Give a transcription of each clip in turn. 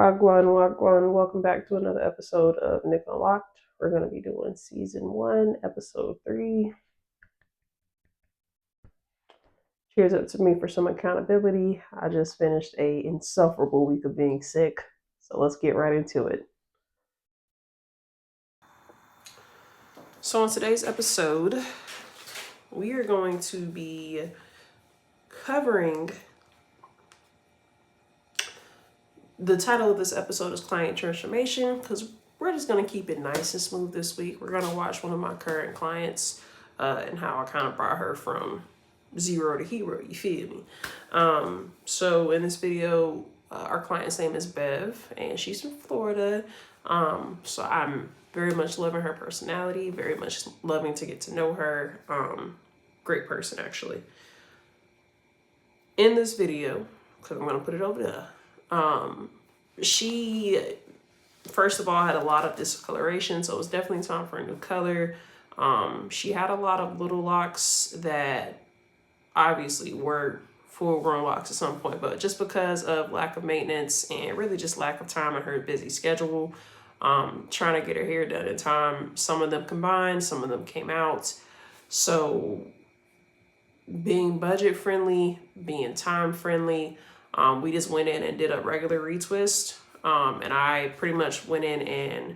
Wagwan. Welcome back to another episode of Unlocked. We're going to be doing season 1, episode 3. Cheers up to me for some accountability. I just finished a insufferable week of being sick, so let's get right into it. So, in today's episode, we are going to be covering. The title of this episode is Client Transformation because we're just going to keep it nice and smooth this week. We're going to watch one of my current clients and how I kind of brought her from zero to hero, you feel me? So in this video, our client's name is Bev and she's from Florida. So I'm very much loving her personality, very much loving to get to know her. Great person, actually. In this video, because I'm going to put it over there, she first of all had a lot of discoloration, so it was definitely time for a new color. She had a lot of little locks that obviously were full-grown locks at some point, but just because of lack of maintenance and really just lack of time in her busy schedule, trying to get her hair done in time, some of them combined, some of them came out. So being budget friendly, being time friendly, we just went in and did a regular retwist. And I pretty much went in and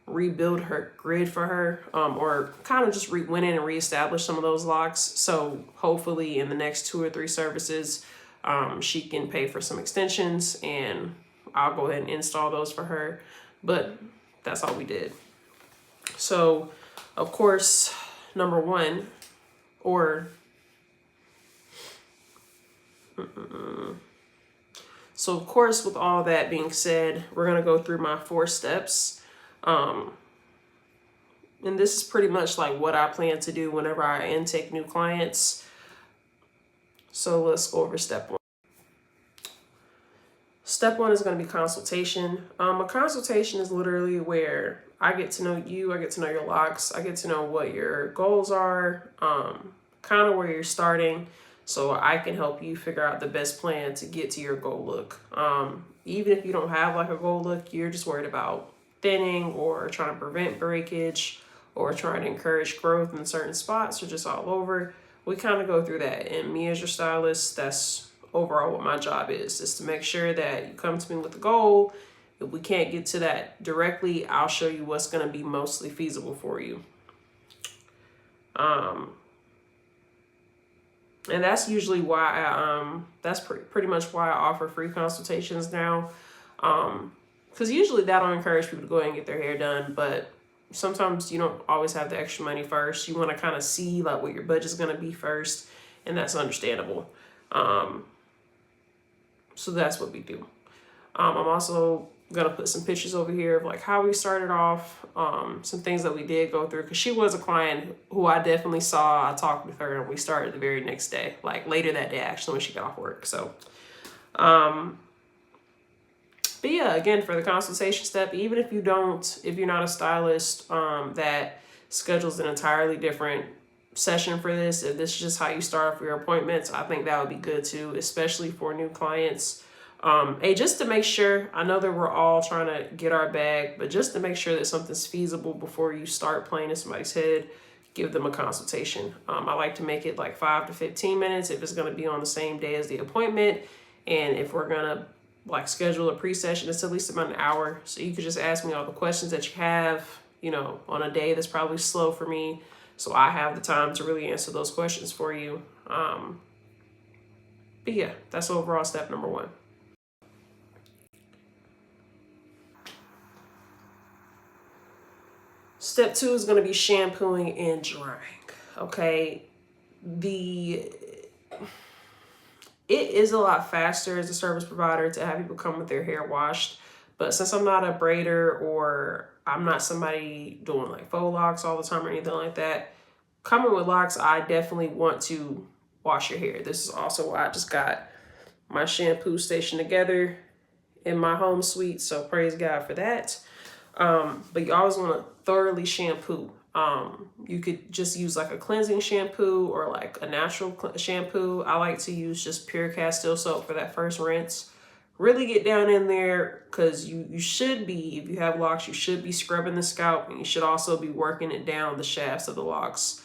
rebuilt her grid for her, or kind of just went in and reestablished some of those locks. So hopefully in the next 2 or 3 services, she can pay for some extensions and I'll go ahead and install those for her. But that's all we did. So of course, number one, So of course, with all that being said, we're going to go through my 4 steps. And this is pretty much like what I plan to do whenever I intake new clients. So let's go over step 1. Step 1 is going to be consultation. A consultation is literally where I get to know you, I get to know your locks, I get to know what your goals are, kind of where you're starting, so I can help you figure out the best plan to get to your goal look. Even if you don't have like a goal look, you're just worried about thinning or trying to prevent breakage or trying to encourage growth in certain spots or just all over. We kind of go through that. And me as your stylist, that's overall what my job is to make sure that you come to me with a goal. If we can't get to that directly, I'll show you what's going to be mostly feasible for you. And that's usually why that's pretty much why I offer free consultations now. Because usually that'll encourage people to go ahead and get their hair done, but sometimes you don't always have the extra money first. You want to kind of see like what your budget's going to be first, and that's understandable. So that's what we do. I'm also gonna put some pictures over here of like how we started off, some things that we did go through, because she was a client who I definitely saw. I talked with her and we started the very next day, like later that day actually when she got off work. So but yeah, again, for the consultation step, even if you're not a stylist that schedules an entirely different session for this, if this is just how you start off your appointments, I think that would be good too, especially for new clients. Hey, just to make sure, I know that we're all trying to get our bag, but just to make sure that something's feasible before you start playing in somebody's head, give them a consultation. I like to make it like 5 to 15 minutes if it's going to be on the same day as the appointment. And if we're going to like schedule a pre-session, it's at least about an hour. So you could just ask me all the questions that you have, on a day that's probably slow for me. So I have the time to really answer those questions for you. But yeah, that's overall step number 1. Step 2 is going to be shampooing and drying. Okay. It is a lot faster as a service provider to have people come with their hair washed. But since I'm not a braider or I'm not somebody doing like faux locks all the time or anything like that, coming with locks, I definitely want to wash your hair. This is also why I just got my shampoo station together in my home suite. So praise God for that. But you always want to thoroughly shampoo. You could just use like a cleansing shampoo or like a natural shampoo. I like to use just pure Castile soap for that first rinse. really get down in there, because you should be, if you have locks, you should be scrubbing the scalp, and you should also be working it down the shafts of the locks.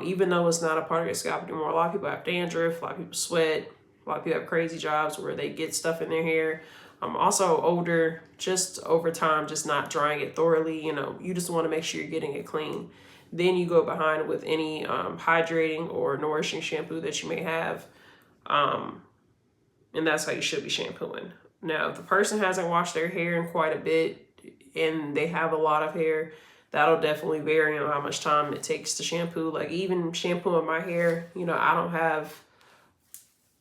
Even though it's not a part of your scalp anymore, a lot of people have dandruff, a lot of people sweat, a lot of people have crazy jobs where they get stuff in their hair. Also older, just over time, just not drying it thoroughly. You just want to make sure you're getting it clean. Then you go behind with any hydrating or nourishing shampoo that you may have. And that's how you should be shampooing. Now, if the person hasn't washed their hair in quite a bit and they have a lot of hair, that'll definitely vary on how much time it takes to shampoo. Like even shampooing my hair, I don't have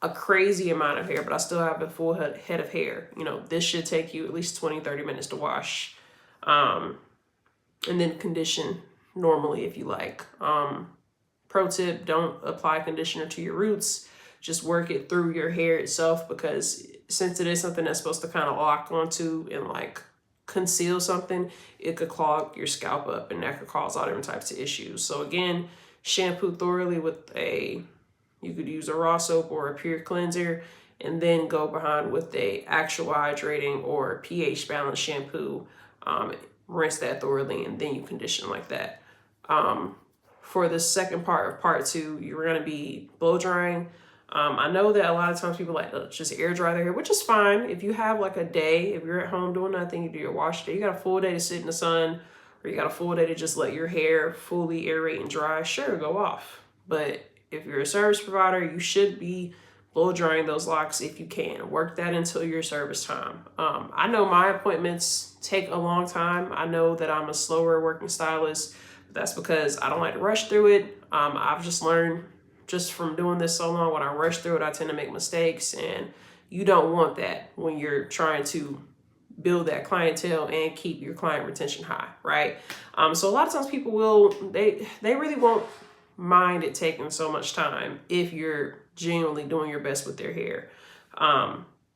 a crazy amount of hair, but I still have a full head of hair. This should take you at least 20-30 minutes to wash. And then condition normally if you like. Pro tip, don't apply conditioner to your roots. Just work it through your hair itself, because since it is something that's supposed to kind of lock onto and like conceal something, it could clog your scalp up, and that could cause all different types of issues. So again, shampoo thoroughly with you could use a raw soap or a pure cleanser, and then go behind with a actual hydrating or pH balanced shampoo. Rinse that thoroughly, and then you condition like that. For the second part of part 2, you're going to be blow drying. I know that a lot of times people like to just air dry their hair, which is fine. If you have like a day, if you're at home doing nothing, you do your wash day, you got a full day to sit in the sun, or you got a full day to just let your hair fully aerate and dry, sure, go off. But if you're a service provider, you should be blow drying those locks if you can. Work that until your service time. I know my appointments take a long time. I know that I'm a slower working stylist, but that's because I don't like to rush through it. I've just learned just from doing this so long, when I rush through it, I tend to make mistakes, and you don't want that when you're trying to build that clientele and keep your client retention high, right? So a lot of times people they really won't mind it taking so much time if you're genuinely doing your best with their hair.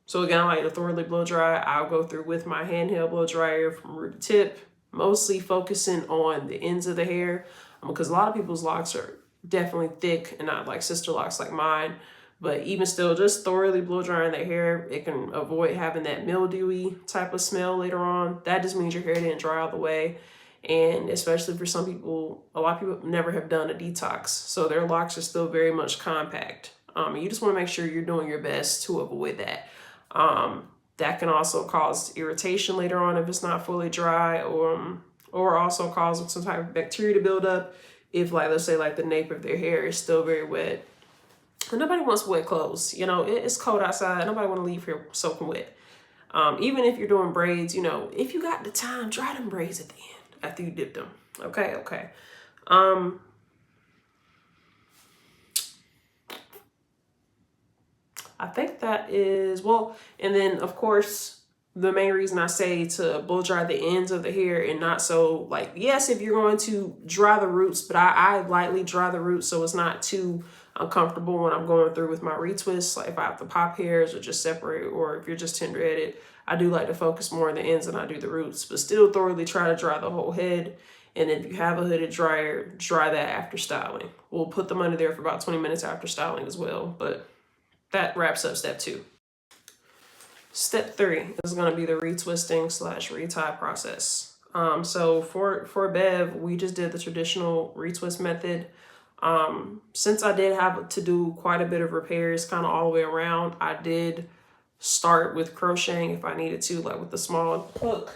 So again, I like to thoroughly blow dry. I'll go through with my handheld blow dryer from root to tip, mostly focusing on the ends of the hair, because a lot of people's locks are definitely thick and not like sister locks like mine. But even still, just thoroughly blow drying their hair, it can avoid having that mildewy type of smell later on. That just means your hair didn't dry all the way. And especially for some people, a lot of people never have done a detox, so their locks are still very much compact. You just want to make sure you're doing your best to avoid that. That can also cause irritation later on if it's not fully dry, or also cause some type of bacteria to build up if, like, let's say like the nape of their hair is still very wet. And nobody wants wet clothes. It's cold outside. Nobody want to leave here soaking wet. Even if you're doing braids, if you got the time, dry them braids at the end after you dip them. Okay. I think that is, well, and then of course, the main reason I say to blow dry the ends of the hair and not so like, yes, if you're going to dry the roots, but I lightly dry the roots so it's not too uncomfortable when I'm going through with my retwists. Like if I have to pop hairs or just separate, or if you're just tender headed, I do like to focus more on the ends than I do the roots, but still thoroughly try to dry the whole head. And if you have a hooded dryer, dry that after styling. We'll put them under there for about 20 minutes after styling as well, but that wraps up step 2. Step 3 is going to be the retwisting / retie process. So for Bev, we just did the traditional retwist method. Since I did have to do quite a bit of repairs kind of all the way around, I did start with crocheting if I needed to, like with the small hook,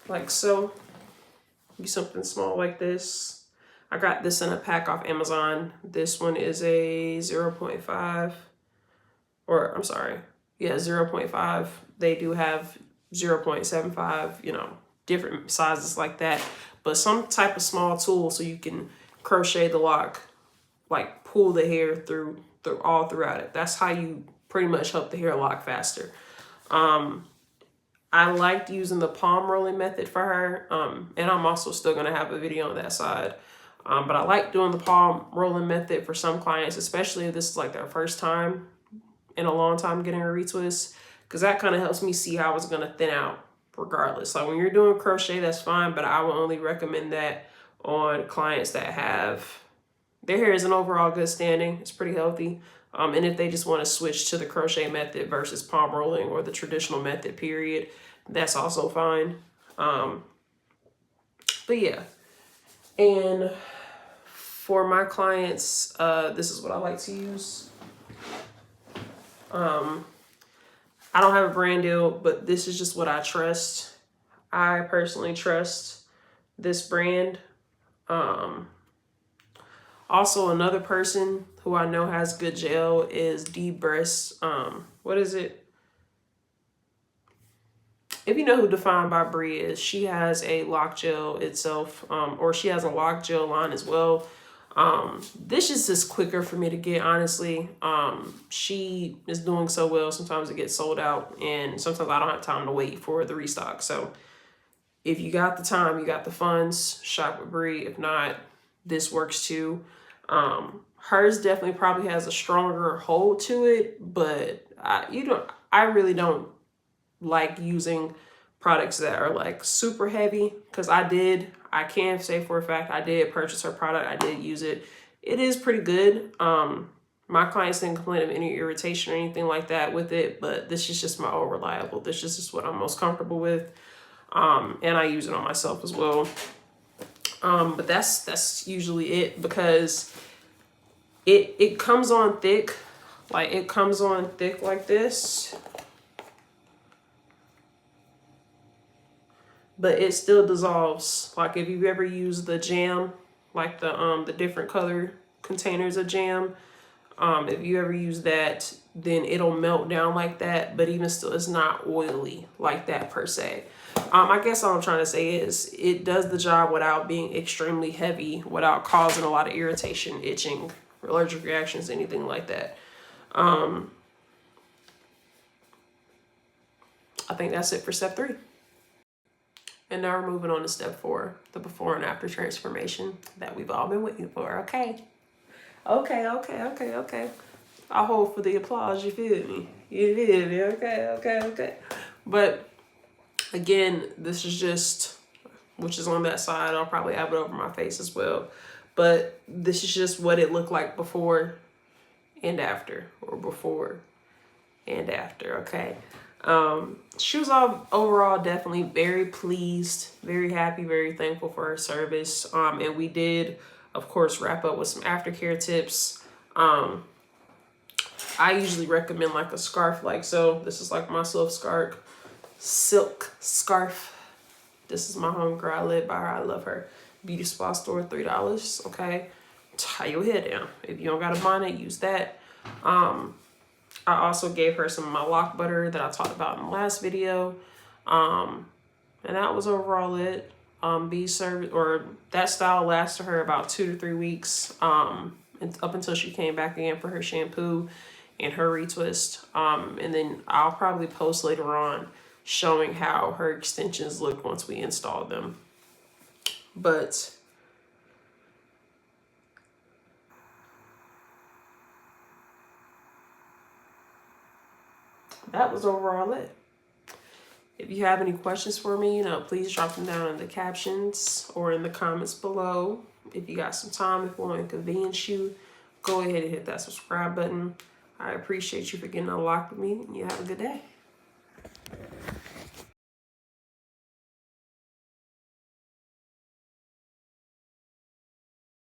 like so. Be something small like this. I got this in a pack off Amazon. This one is a 0.5. Or I'm sorry, yeah, 0.5. They do have 0.75, different sizes like that. But some type of small tool so you can crochet the lock, like pull the hair through all throughout it. That's how you pretty much help the hair lock faster. I liked using the palm rolling method for her. And I'm also still gonna have a video on that side. But I like doing the palm rolling method for some clients, especially if this is like their first time in a long time getting a retwist, because that kind of helps me see how it's going to thin out regardless. Like when you're doing crochet, that's fine, but I will only recommend that on clients that have their hair is in overall good standing. It's pretty healthy. And if they just want to switch to the crochet method versus palm rolling or the traditional method, period, that's also fine. But yeah. And for my clients, this is what I like to use. I don't have a brand deal, but this is just what I trust. I personally trust this brand. Also, another person who I know has good gel is D-Breast. What is it? If you know who Defined by Brie is, she has a lock gel itself, or she has a lock gel line as well. This is just quicker for me to get, honestly. She is doing so well. Sometimes it gets sold out, and sometimes I don't have time to wait for the restock. So if you got the time, you got the funds, shop with Brie. If not, this works too. Hers definitely probably has a stronger hold to it, but I really don't like using products that are like super heavy, because I can say for a fact I did purchase her product. I did use it. It is pretty good. My clients didn't complain of any irritation or anything like that with it, but this is just my old reliable. This is just what I'm most comfortable with. And I use it on myself as well. But that's usually it, because it comes on thick. Like, it comes on thick like this, but it still dissolves. Like, if you've ever used the jam, like the different color containers of jam, if you ever use that, then it'll melt down like that, but even still, it's not oily like that per se. I guess all I'm trying to say is it does the job without being extremely heavy, without causing a lot of irritation, itching, allergic reactions, anything like that. I think that's it for step 3. And now we're moving on to step 4, the before and after transformation that we've all been waiting for. Okay. I'll hold for the applause, you feel me? You feel me? Okay. But again, this is just, which is on that side. I'll probably have it over my face as well. But this is just what it looked like before and after, or before and after, okay? She was overall definitely very pleased, very happy, very thankful for her service. And we did, of course, wrap up with some aftercare tips. I usually recommend like a scarf like so. This is like my silk scarf. This is my homegirl. I live by her. I love her. Beauty spa store, $3. Okay, tie your hair down. If you don't got a bonnet, use that. I also gave her some of my lock butter that I talked about in the last video. And that was overall it. Bee service, or that style lasted her about 2 to 3 weeks. Up until she came back again for her shampoo and her retwist. And then I'll probably post later on showing how her extensions looked once we installed them. But that was overall it. If you have any questions for me, please drop them down in the captions or in the comments below. If you got some time, if it won't inconvenience you, go ahead and hit that subscribe button. I appreciate you for getting unlocked with me, and you have a good day.